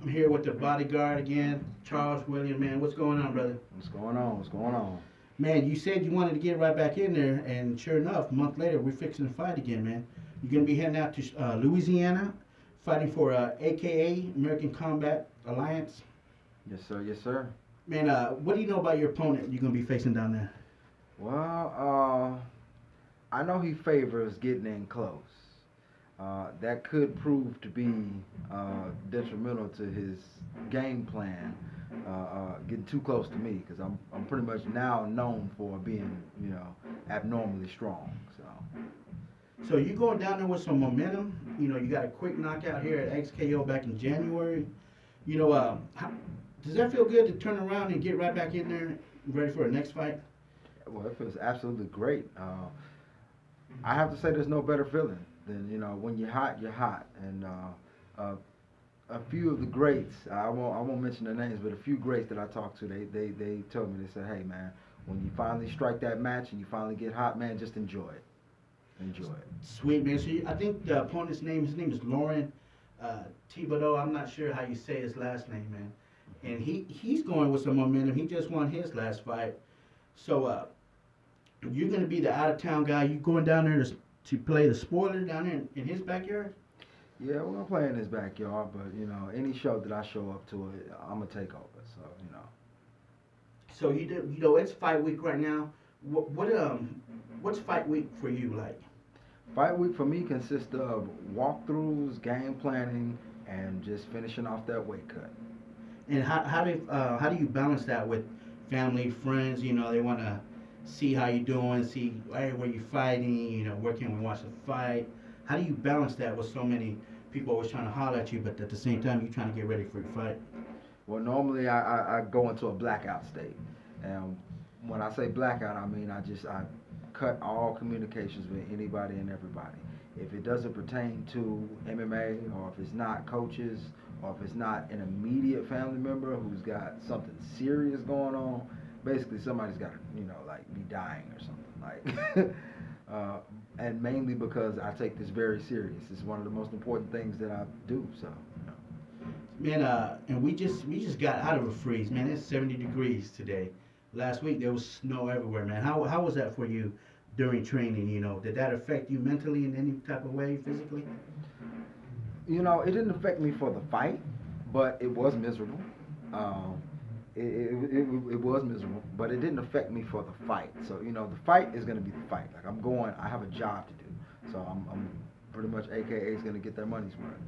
I'm here with the bodyguard again, Charles William. Man, what's going on, brother? What's going on? What's going on? Man, you said you wanted to get right back in there, and sure enough, a month later, we're fixing to fight again, man. You're gonna be heading out to Louisiana, fighting for AKA American Kombat Alliance. Yes, sir. Yes, sir. Man, what do you know about your opponent you're gonna be facing down there? Well, I know he favors getting in close. That could prove to be detrimental to his game plan. Getting too close to me because I'm pretty much now known for being abnormally strong. So So you going down there with some momentum? You know, you got a quick knockout here at XKO back in January. You know, does that feel good to turn around and get right back in there, ready for the next fight? well, it feels absolutely great. I have to say there's no better feeling than when you're hot, and a few of the greats. I won't mention their names, but a few greats that I talked to, they told me, they said, hey man, when you finally strike that match and you finally get hot, man, just enjoy it. Enjoy it. Sweet, man. So I think the opponent's his name is Loren Thibodeaux. I'm not sure how you say his last name, man. And he's going with some momentum. He just won his last fight. So you're going to be the out of town guy. You going down there to play the spoiler down there in his backyard? Yeah, we're gonna play in his backyard, but any show that I show up to, I'm gonna take over. So. So it's fight week right now. What's fight week for you like? Fight week for me consists of walkthroughs, game planning, and just finishing off that weight cut. And how do you balance that with family, friends? You know, they want to see how you're doing, see hey, where you're fighting. You know, where can we watch the fight? How do you balance that with so many people always trying to holler at you, but at the same time you're trying to get ready for your fight? Well, normally I go into a blackout state, and when I say blackout, I mean I cut all communications with anybody and everybody. If it doesn't pertain to MMA, or if it's not coaches, or if it's not an immediate family member who's got something serious going on, basically somebody's got to like be dying or something like. And mainly because I take this very serious. It's one of the most important things that I do. So. Man, and we just got out of a freeze, man. It's 70 degrees today. Last week there was snow everywhere, man. How was that for you during training? You know, did that affect you mentally in any type of way, physically? It didn't affect me for the fight, but it was miserable. It was miserable, but it didn't affect me for the fight. So the fight is going to be the fight. Like I'm going, I have a job to do. So I'm pretty much AKA is going to get their money's worth.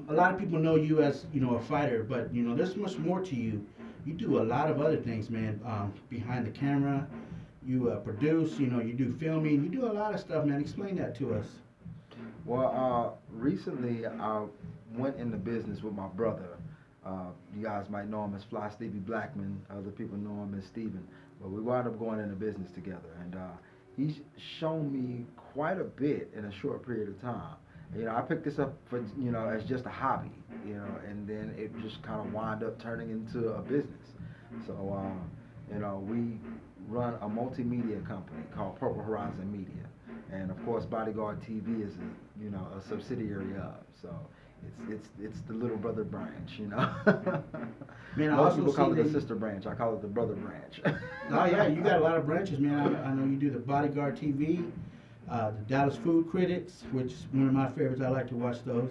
A lot of people know you as a fighter, but there's much more to you. You do a lot of other things, man. Behind the camera, you produce. You do filming. You do a lot of stuff, man. Explain that to us. Well, recently I went into business with my brother. You guys might know him as Fly Stevie Blackman. Other people know him as Steven. But we wound up going into business together, and he's shown me quite a bit in a short period of time. I picked this up for as just a hobby, and then it just kind of wound up turning into a business. So we run a multimedia company called Purple Horizon Media, and of course Bodyguard TV is a subsidiary of. So it's the little brother branch, Man, I Most also people call it see the sister branch. I call it the brother branch. Oh yeah, you got a lot of branches, man. I know you do the Bodyguard TV, the Dallas Food Critics, which is one of my favorites. I like to watch those,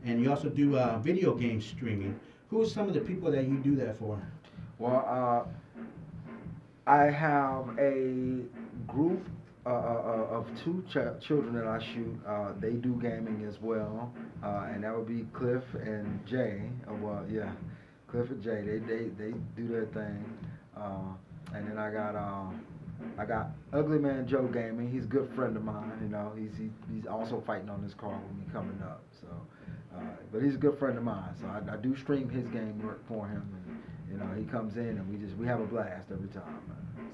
and you also do video game streaming. Who are some of the people that you do that for? Well, I have a group of two children that I shoot. They do gaming as well, and that would be Cliff and Jay. Cliff and Jay. They do their thing, and then I got Ugly Man Joe Gaming. He's a good friend of mine. He's also fighting on this card with me coming up. So, but he's a good friend of mine. So I do stream his game work for him, and he comes in and we have a blast every time.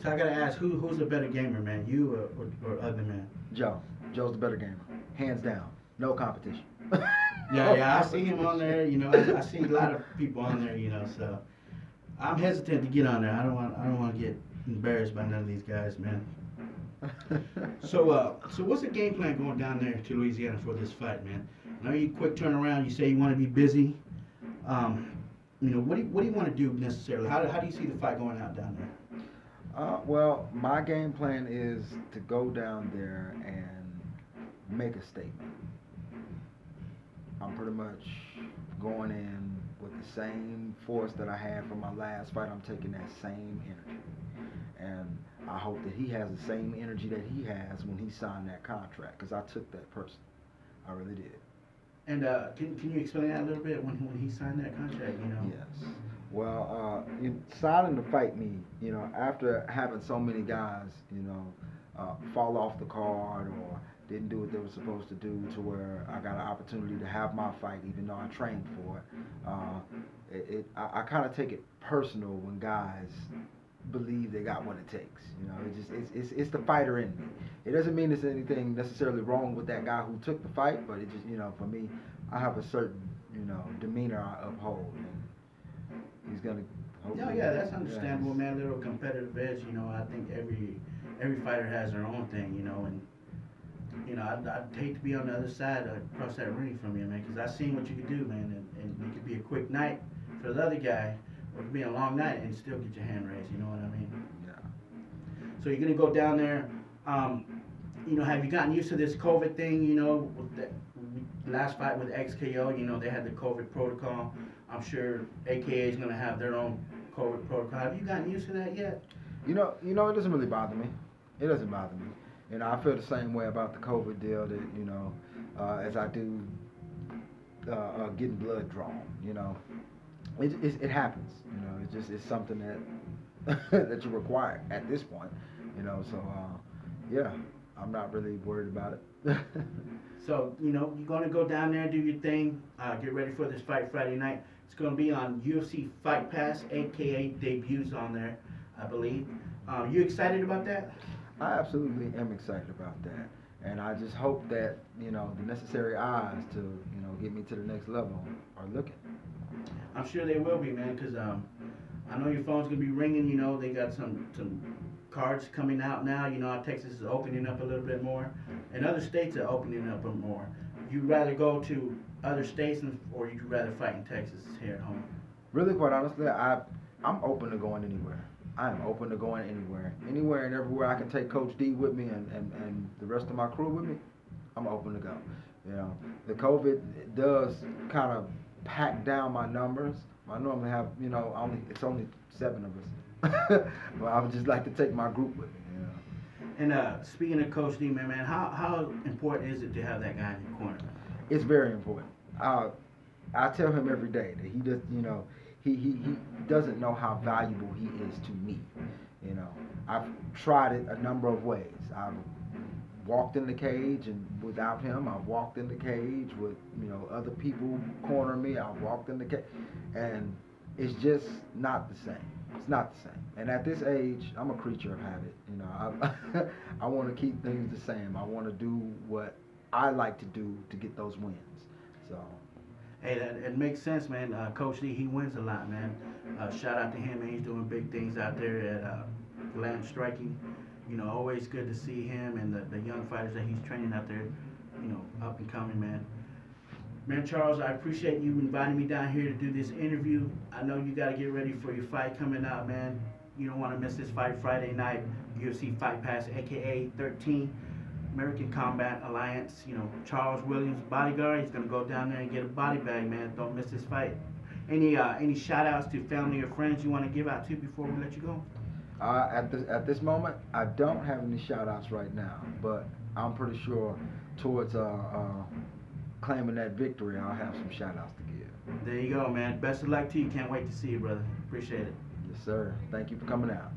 So I gotta ask, who's a better gamer, man? You or Ugly Man? Joe. Joe's the better gamer, hands down. No competition. Yeah, I see him on there. I see a lot of people on there. So I'm hesitant to get on there. I don't want to get embarrassed by none of these guys, man. So what's the game plan going down there to Louisiana for this fight, man? I know you quick turnaround. You say you want to be busy. You know, what do you want to do necessarily? How do you see the fight going out down there? Well, my game plan is to go down there and make a statement. I'm pretty much going in with the same force that I had from my last fight. I'm taking that same energy. And I hope that he has the same energy that he has when he signed that contract, because I took that person. I really did. And can you explain that a little bit when he signed that contract? You know. Yes. Well, signing to fight me, after having so many guys, fall off the card or didn't do what they were supposed to do, to where I got an opportunity to have my fight, even though I trained for it. I kind of take it personal when guys believe they got what it takes. It's the fighter in me. It doesn't mean there's anything necessarily wrong with that guy who took the fight, but it just, for me, I have a certain, demeanor I uphold, and he's gonna. No, yeah, that's understandable, man. Little competitive edge, I think every fighter has their own thing, and I'd hate to be on the other side across that ring from you, man, because I've seen what you can do, man, and it could be a quick night for the other guy, or it could be a long night and still get your hand raised, you know what I mean? Yeah. So you're gonna go down there. Have you gotten used to this COVID thing? With the last fight with XKO, they had the COVID protocol. I'm sure AKA is gonna have their own COVID protocol. Have you gotten used to that yet? It doesn't really bother me. It doesn't bother me. I feel the same way about the COVID deal that, as I do getting blood drawn, It happens, it's something that that you require at this point, so yeah, I'm not really worried about it. So, you're going to go down there, do your thing, get ready for this fight Friday night. It's going to be on UFC Fight Pass, AKA debuts on there, I believe. You excited about that? I absolutely am excited about that. And I just hope that, the necessary eyes to, get me to the next level are looking. I'm sure they will be, man, because I know your phone's going to be ringing. They got some cards coming out now. Texas is opening up a little bit more, and other states are opening up more. You'd rather go to other states, or you'd rather fight in Texas here at home? Really, quite honestly, I'm open to going anywhere. I am open to going anywhere and everywhere I can take Coach D with me and the rest of my crew with me. I'm open to go. The COVID does kind of pack down my numbers. I normally have, it's only 7 of us. But I would just like to take my group with me. And speaking of Coach D, man, how important is it to have that guy in your corner? It's very important. I tell him every day that he does, he doesn't know how valuable he is to me. I've tried it a number of ways. I've walked in the cage, and without him, I've walked in the cage with, other people cornering me. I've walked in the cage, and it's just not the same. It's not the same. And at this age, I'm a creature of habit. I want to keep things the same. I want to do what I like to do to get those wins. So. Hey, it makes sense, man. Coach D, he wins a lot, man. Shout out to him, man. He's doing big things out there at Land Striking. Always good to see him and the young fighters that he's training out there, up and coming, man. Man, Charles, I appreciate you inviting me down here to do this interview. I know you got to get ready for your fight coming out, man. You don't want to miss this fight Friday night, UFC Fight Pass, a.k.a. 13, American Kombat Alliance. Charles Williams, Bodyguard, he's going to go down there and get a body bag, man. Don't miss this fight. Any shout-outs to family or friends you want to give out to before we let you go? At this moment, I don't have any shout-outs right now, but I'm pretty sure towards claiming that victory, I'll have some shout-outs to give. There you go, man. Best of luck to you. Can't wait to see you, brother. Appreciate it. Yes, sir. Thank you for coming out.